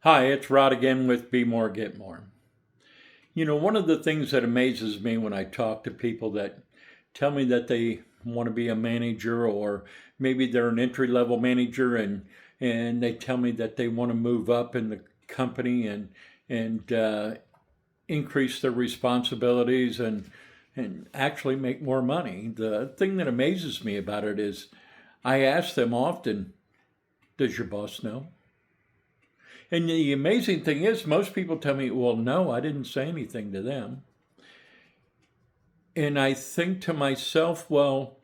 Hi, it's Rod again with Be More, Get More. One of the things that amazes me when I talk to people that tell me that they want to be a manager, or maybe they're an entry level manager, and they tell me that they want to move up in the company and increase their responsibilities and actually make more money. The thing that amazes me about it is I ask them often, does your boss know? And the amazing thing is, most people tell me, well, no, I didn't say anything to them. And I think to myself, well,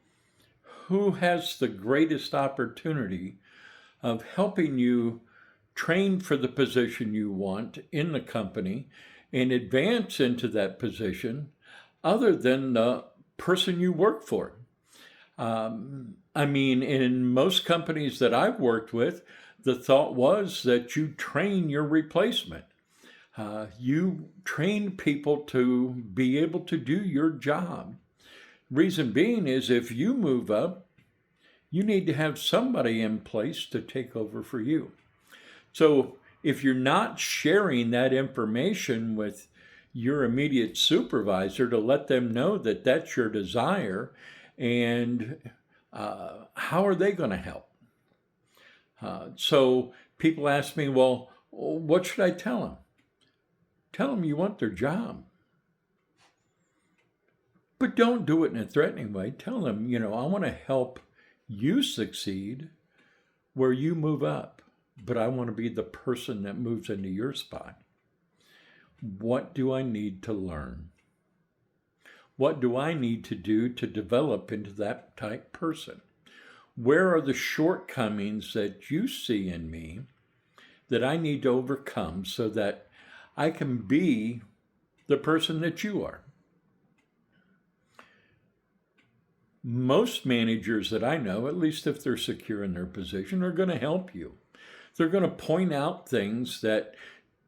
who has the greatest opportunity of helping you train for the position you want in the company and advance into that position other than the person you work for? I mean, in most companies that I've worked with, the thought was that you train your replacement. You train people to be able to do your job. Reason being is if you move up, you need to have somebody in place to take over for you. So if you're not sharing that information with your immediate supervisor to let them know that that's your desire, and how are they going to help? So people ask me, well, what should I tell them? Tell them you want their job. But don't do it in a threatening way. Tell them, I want to help you succeed where you move up, but I want to be the person that moves into your spot. What do I need to learn? What do I need to do to develop into that type person? Where are the shortcomings that you see in me that I need to overcome so that I can be the person that you are? Most managers that I know, at least if they're secure in their position, are going to help you. They're going to point out things that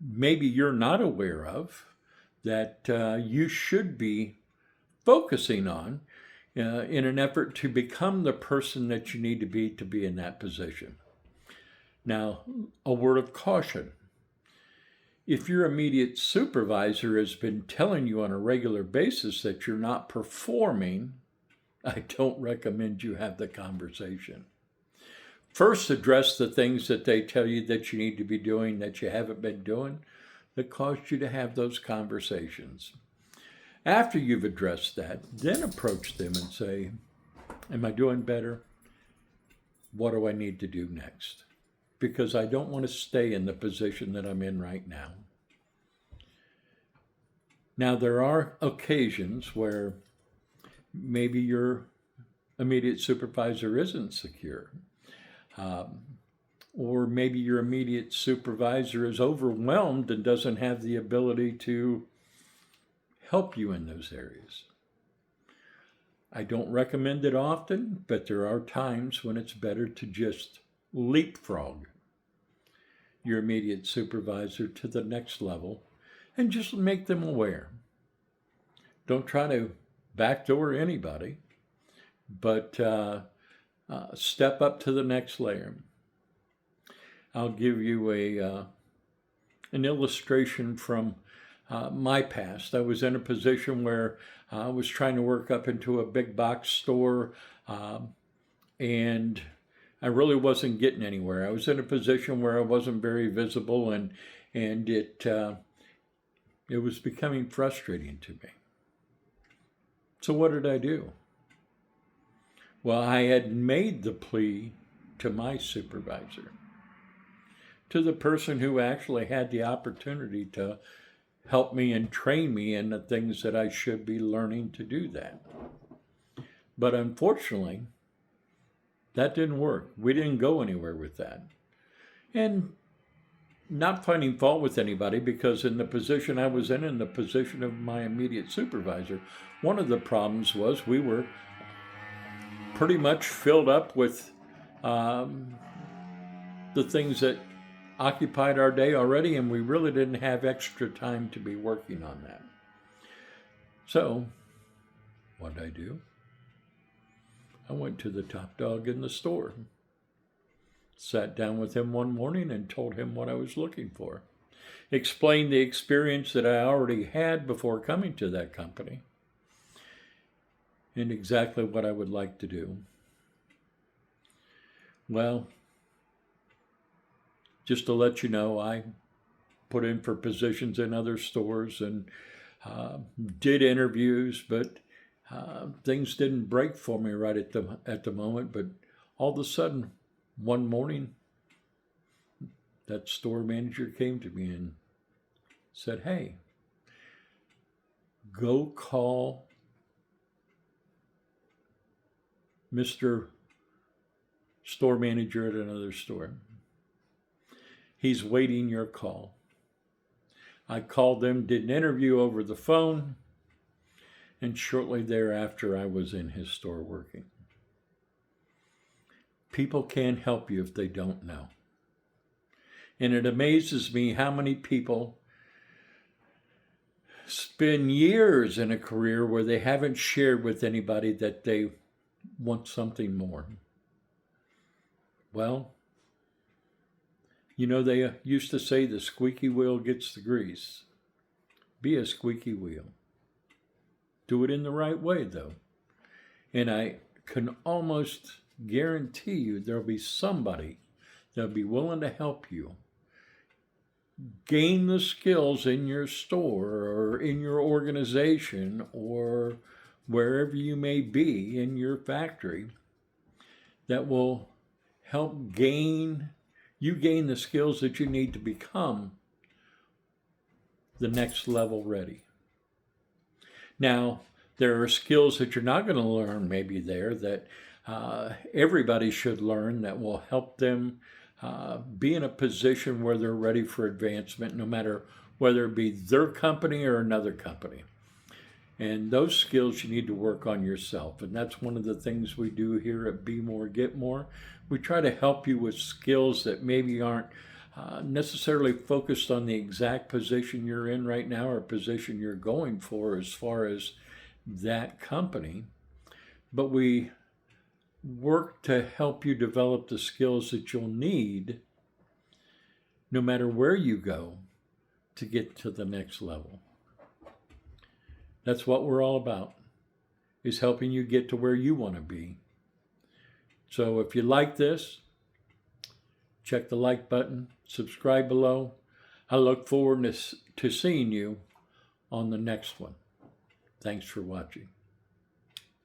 maybe you're not aware of that you should be focusing on in an effort to become the person that you need to be in that position. Now, a word of caution. If your immediate supervisor has been telling you on a regular basis that you're not performing, I don't recommend you have the conversation. First, address the things that they tell you that you need to be doing that you haven't been doing that caused you to have those conversations. After you've addressed that, then approach them and say, am I doing better? What do I need to do next? Because I don't want to stay in the position that I'm in right now. Now, there are occasions where maybe your immediate supervisor isn't secure. Or maybe your immediate supervisor is overwhelmed and doesn't have the ability to help you in those areas. I don't recommend it often, but there are times when it's better to just leapfrog your immediate supervisor to the next level and just make them aware. Don't try to backdoor anybody, but step up to the next layer. I'll give you an illustration from my past. I was in a position where I was trying to work up into a big box store, and I really wasn't getting anywhere. I was in a position where I wasn't very visible, and it was becoming frustrating to me. So what did I do? Well, I had made the plea to my supervisor, to the person who actually had the opportunity to help me and train me in the things that I should be learning to do that. But unfortunately, that didn't work. We didn't go anywhere with that. And not finding fault with anybody, because in the position I was in the position of my immediate supervisor, one of the problems was we were pretty much filled up with the things that occupied our day already, and we really didn't have extra time to be working on that. So, what did I do? I went to the top dog in the store. Sat down with him one morning and told him what I was looking for. Explained the experience that I already had before coming to that company and exactly what I would like to do. Well, just to let you know, I put in for positions in other stores and did interviews, but things didn't break for me right at the moment. But all of a sudden, one morning, that store manager came to me and said, "Hey, go call Mr. Store Manager at another store. He's waiting your call." I called them, did an interview over the phone, and shortly thereafter I was in his store working. People can't help you if they don't know. And it amazes me how many people spend years in a career where they haven't shared with anybody that they want something more. Well, you know, they used to say the squeaky wheel gets the grease. Be a squeaky wheel. Do it in the right way, though. And I can almost guarantee you there'll be somebody that'll be willing to help you gain the skills in your store or in your organization or wherever you may be in your factory that will help gain the skills that you need to become the next level ready. Now, there are skills that you're not going to learn maybe there that everybody should learn that will help them be in a position where they're ready for advancement, no matter whether it be their company or another company. And those skills you need to work on yourself. And that's one of the things we do here at Be More, Get More. We try to help you with skills that maybe aren't necessarily focused on the exact position you're in right now or position you're going for as far as that company. But we work to help you develop the skills that you'll need no matter where you go to get to the next level. That's what we're all about, is helping you get to where you want to be. So if you like this, check the like button, subscribe below. I look forward to seeing you on the next one. Thanks for watching.